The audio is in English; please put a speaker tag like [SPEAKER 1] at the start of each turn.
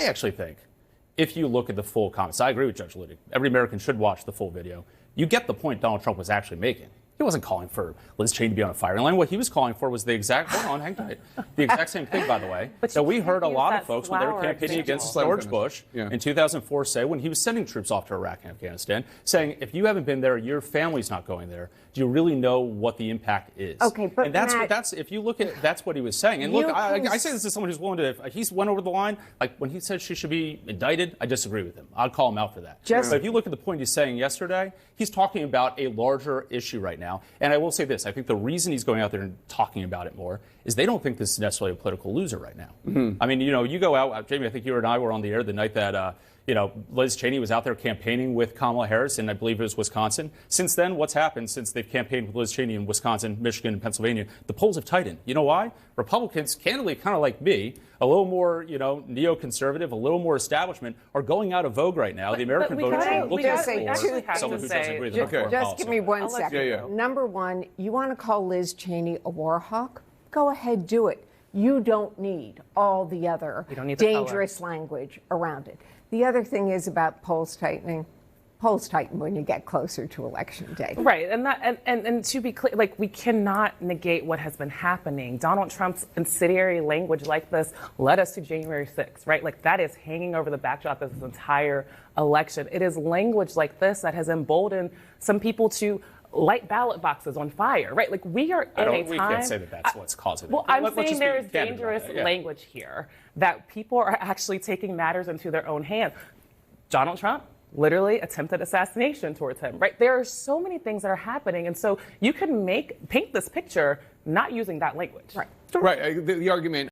[SPEAKER 1] I actually think if you look at the full comments, I agree with Judge Liddy. Every American should watch the full video. You get the point Donald Trump was actually making. He wasn't calling for Liz Cheney to be on a firing line. What he was calling for was the exact, hold on, hang tight, the exact same thing, by the way, that we heard a lot of folks when they were campaigning against George Bush in 2004 say when he was sending troops off to Iraq and Afghanistan, saying, if you haven't been there, your family's not going there. Do you really know what the impact is?
[SPEAKER 2] Okay, but
[SPEAKER 1] and that's if you look at that's what he was saying. And look, I say this as someone who's willing to, if he went over the line, like when he said she should be indicted, I disagree with him. I'd call him out for that. But if you look at the point he's saying yesterday, he's talking about a larger issue right now. And I will say this, I think the reason he's going out there and talking about it more is they don't think this is necessarily a political loser right now. I mean, you go out, Jamie, I think you and I were on the air the night that, Liz Cheney was out there campaigning with Kamala Harris in, I believe it was Wisconsin. Since then, what's happened since they've campaigned with Liz Cheney in Wisconsin, Michigan, and Pennsylvania? The polls have tightened. You know why? Republicans, candidly, kind of like me, a little more, neoconservative, a little more establishment, are going out of vogue right now. The American voter is looking for someone who doesn't agree with the foreign policy.
[SPEAKER 2] Just give me 1 second. Number one, you want to call Liz Cheney a war hawk? Go ahead, do it. You don't need all the other dangerous language around it. The other thing is about polls tightening. Polls tighten when you get closer to election day.
[SPEAKER 3] Right, and to be clear, we cannot negate what has been happening. Donald Trump's incendiary language like this led us to January 6th, right? That is hanging over the backdrop of this entire election. It is language like this that has emboldened some people to light ballot boxes on fire, right? We are in a time.
[SPEAKER 1] We can't say that that's what's causing it.
[SPEAKER 3] Well, I'm saying there is dangerous language here that people are actually taking matters into their own hands. Donald Trump literally attempted assassination towards him, right? There are so many things that are happening, and so you can paint this picture not using that language.
[SPEAKER 2] Right.
[SPEAKER 4] Right. The argument